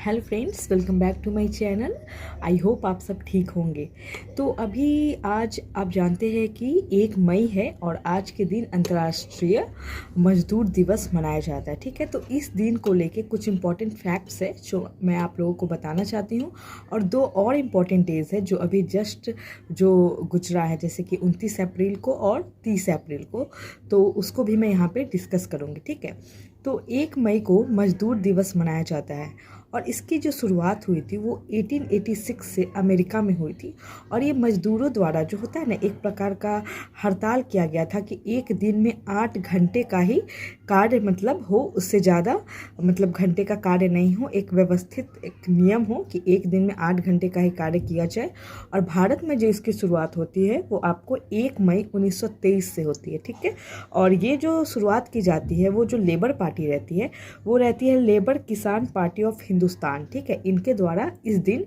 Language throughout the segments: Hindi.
Hello friends, welcome back to my channel. I hope आप सब ठीक होंगे। तो अभी आज आप जानते हैं कि 1 मई है और आज के दिन अंतर्राष्ट्रीय मजदूर दिवस मनाया जाता है। ठीक है, तो इस दिन को लेके कुछ इम्पॉर्टेंट फैक्ट्स है जो मैं आप लोगों को बताना चाहती हूँ, और 2 और इम्पॉर्टेंट डेज है जो अभी जस्ट जो गुजरा है, जैसे कि 29 अप्रैल को और 30 अप्रैल को, तो उसको भी मैं यहाँ पे डिस्कस करूँगी। ठीक है, तो 1 मई को मजदूर दिवस मनाया जाता है और इसकी जो शुरुआत हुई थी वो 1886 से अमेरिका में हुई थी। और ये मजदूरों द्वारा जो होता है ना, एक प्रकार का हड़ताल किया गया था कि एक दिन में 8 घंटे का ही कार्य मतलब हो, उससे ज़्यादा मतलब घंटे का कार्य नहीं हो, एक व्यवस्थित एक नियम हो कि एक दिन में 8 घंटे का ही कार्य किया जाए। और भारत में जो इसकी शुरुआत होती है वो आपको 1 मई 1923 से होती है। ठीक है, और ये जो शुरुआत की जाती है वो जो लेबर पार्टी रहती है वो रहती है लेबर किसान पार्टी ऑफ हिंदुस्तान। ठीक है, इनके द्वारा इस दिन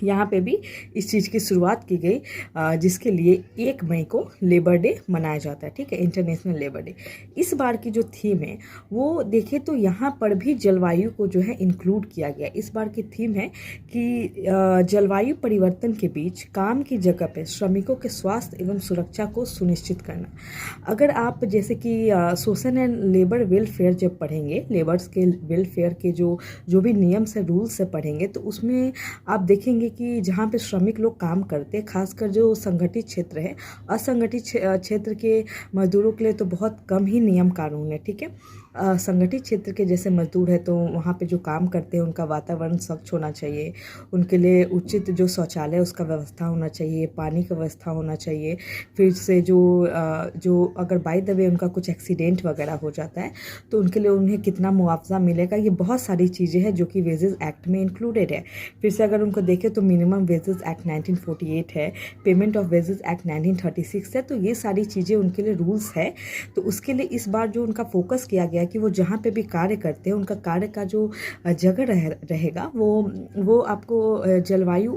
यहाँ पे भी इस चीज़ की शुरुआत की गई, जिसके लिए 1 मई को लेबर डे मनाया जाता है। ठीक है, इंटरनेशनल लेबर डे। इस बार की जो थीम है वो देखें तो यहाँ पर भी जलवायु को जो है इंक्लूड किया गया। इस बार की थीम है कि जलवायु परिवर्तन के बीच काम की जगह पे श्रमिकों के स्वास्थ्य एवं सुरक्षा को सुनिश्चित करना। अगर आप जैसे कि सोशल एंड लेबर वेलफेयर जब पढ़ेंगे, लेबर्स के वेलफेयर के जो भी नियम्स है, रूल्स है पढ़ेंगे, तो उसमें आप देखेंगे कि जहाँ पे श्रमिक लोग काम करते हैं, खासकर जो संगठित क्षेत्र है, असंगठित क्षेत्र के मजदूरों के लिए तो बहुत कम ही नियम कानून है। ठीक है, संगठित क्षेत्र के जैसे मजदूर है तो वहाँ पे जो काम करते हैं उनका वातावरण स्वच्छ होना चाहिए, उनके लिए उचित जो शौचालय उसका व्यवस्था होना चाहिए, पानी का व्यवस्था होना चाहिए। फिर से जो अगर बाय द वे उनका कुछ एक्सीडेंट वगैरह हो जाता है तो उनके लिए उन्हें कितना मुआवजा मिलेगा, ये बहुत सारी चीज़ें हैं जो कि वेजेस एक्ट में इंक्लूडेड है। फिर से अगर उनको देखें तो मिनिमम वेजेस एक्ट 1948 है, पेमेंट ऑफ वेजेस एक्ट 1936 है, तो ये सारी चीज़ें उनके लिए रूल्स है। तो उसके लिए इस बार जो उनका फोकस किया गया कि वो जहाँ पे भी कार्य करते हैं उनका कार्य का जो जगह रहेगा वो आपको जलवायु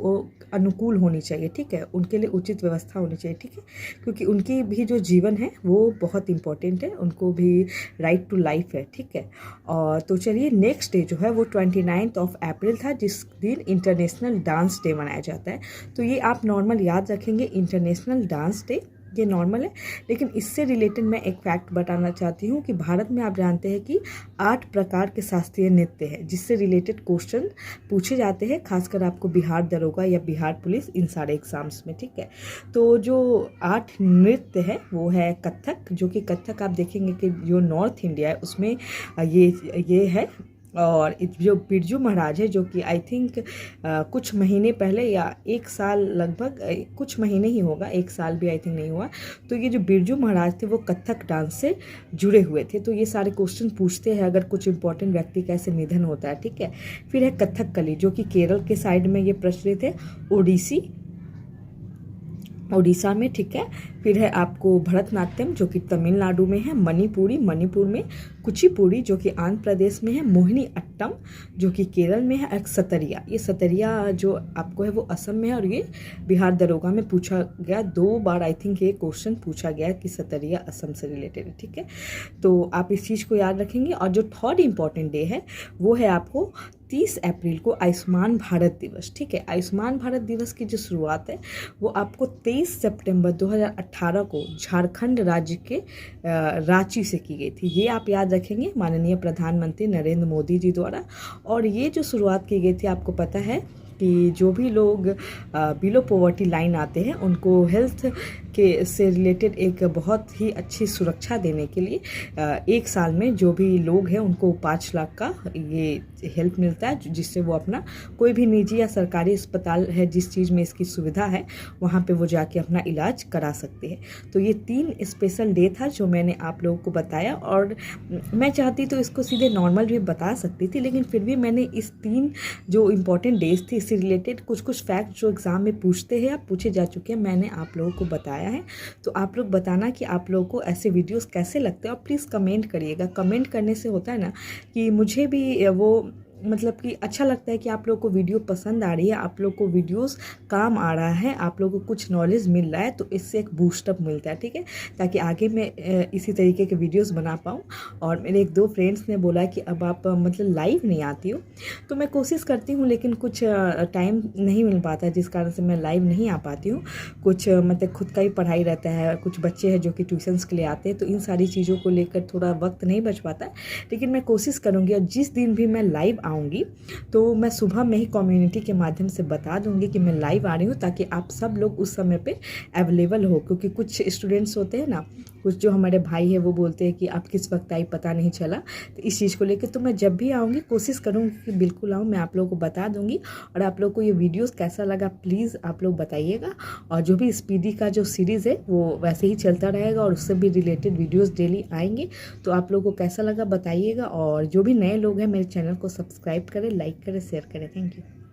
अनुकूल होनी चाहिए। ठीक है, उनके लिए उचित व्यवस्था होनी चाहिए। ठीक है, क्योंकि उनकी भी जो जीवन है वो बहुत इंपॉर्टेंट है, उनको भी राइट टू लाइफ है। ठीक है, और तो चलिए नेक्स्ट डे जो है वो 29 अप्रैल था, जिस दिन इंटरनेशनल डांस डे मनाया जाता है। तो ये आप नॉर्मल याद रखेंगे, इंटरनेशनल डांस डे, ये नॉर्मल है। लेकिन इससे रिलेटेड मैं एक फैक्ट बताना चाहती हूँ कि भारत में आप जानते हैं कि 8 प्रकार के शास्त्रीय नृत्य है, जिससे रिलेटेड क्वेश्चन पूछे जाते हैं, खासकर आपको बिहार दरोगा या बिहार पुलिस इन सारे एग्जाम्स में। ठीक है, तो जो 8 नृत्य है वो है कथक, जो कि कथक आप देखेंगे कि जो नॉर्थ इंडिया है उसमें ये है। और जो बिरजू महाराज है, जो कि आई थिंक कुछ महीने पहले या 1 साल, लगभग कुछ महीने ही होगा, 1 साल भी आई थिंक नहीं हुआ, तो ये जो बिरजू महाराज थे वो कथक डांस से जुड़े हुए थे। तो ये सारे क्वेश्चन पूछते हैं अगर कुछ इंपॉर्टेंट व्यक्ति का ऐसे निधन होता है। ठीक है, फिर है कथकली, जो कि केरल के साइड में ये प्रचलित है, उड़ीसा में। ठीक है, फिर है आपको भरतनाट्यम, जो कि तमिलनाडु में है, मणिपुरी मणिपुर में, कुचिपुड़ी जो कि आंध्र प्रदेश में है, मोहिनी अट्टम जो कि केरल में है, और सतरिया, ये सतरिया जो आपको है वो असम में है। और ये बिहार दरोगा में पूछा गया 2 बार, आई थिंक ये क्वेश्चन पूछा गया कि सतरिया असम से रिलेटेड है। ठीक है, तो आप इस चीज़ को याद रखेंगे। और जो थर्ड इम्पॉर्टेंट डे है वो है आपको 30 अप्रैल को आयुष्मान भारत दिवस। ठीक है, आयुष्मान भारत दिवस की जो शुरुआत है वो आपको 23 सितंबर 2018 को झारखंड राज्य के रांची से की गई थी। ये आप याद रखेंगे, माननीय प्रधानमंत्री नरेंद्र मोदी जी द्वारा। और ये जो शुरुआत की गई थी, आपको पता है कि जो भी लोग बिलो पॉवर्टी लाइन आते हैं उनको हेल्थ के से रिलेटेड एक बहुत ही अच्छी सुरक्षा देने के लिए 1 साल में जो भी लोग हैं उनको 5 लाख का ये हेल्प मिलता है, जिससे वो अपना कोई भी निजी या सरकारी अस्पताल है जिस चीज़ में इसकी सुविधा है वहाँ पे वो जाके अपना इलाज करा सकते हैं। तो ये 3 स्पेशल डे था जो मैंने आप लोगों को बताया, और मैं चाहती तो इसको सीधे नॉर्मल भी बता सकती थी, लेकिन फिर भी मैंने इस 3 जो इम्पोर्टेंट डेज थी इससे रिलेटेड कुछ फैक्ट जो एग्ज़ाम में पूछते हैं या पूछे जा चुके हैं मैंने आप लोगों को बताया है। तो आप लोग बताना कि आप लोगों को ऐसे वीडियोस कैसे लगते हैं, और प्लीज़ कमेंट करिएगा। कमेंट करने से होता है ना कि मुझे भी वो मतलब कि अच्छा लगता है कि आप लोग को वीडियो पसंद आ रही है, आप लोग को वीडियोस काम आ रहा है, आप लोगों को कुछ नॉलेज मिल रहा है, तो इससे एक बूस्टअप मिलता है, ठीक है, ताकि आगे मैं इसी तरीके के वीडियोस बना पाऊँ। और मेरे एक दो फ्रेंड्स ने बोला कि अब आप मतलब लाइव नहीं आती हो, तो मैं कोशिश करती हूँ लेकिन कुछ टाइम नहीं मिल पाता है, जिस कारण से मैं लाइव नहीं आ पाती हूँ। कुछ मतलब खुद का ही पढ़ाई रहता है, कुछ बच्चे हैं जो कि ट्यूशन्स के लिए आते हैं, तो इन सारी चीज़ों को लेकर थोड़ा वक्त नहीं बच पाता है। लेकिन मैं कोशिश करूँगी, और जिस दिन भी मैं लाइव आऊँगी तो मैं सुबह में ही कम्युनिटी के माध्यम से बता दूँगी कि मैं लाइव आ रही हूँ, ताकि आप सब लोग उस समय पे अवेलेबल हो। क्योंकि कुछ स्टूडेंट्स होते हैं ना, कुछ जो हमारे भाई है वो बोलते हैं कि आप किस वक्त आई पता नहीं चला, तो इस चीज़ को लेकर तो मैं जब भी आऊँगी कोशिश करूँगी कि बिल्कुल आऊँ, मैं आप लोगों को बता दूँगी। और आप लोग को ये वीडियोस कैसा लगा प्लीज़ आप लोग बताइएगा। और जो भी स्पीडी का जो सीरीज़ है वो वैसे ही चलता रहेगा, और उससे भी रिलेटेड वीडियोस डेली आएंगे। तो आप लोगों को कैसा लगा बताइएगा, और जो भी नए लोग हैं मेरे चैनल को सब्सक्राइब करें, लाइक करें, शेयर करें। Thank you.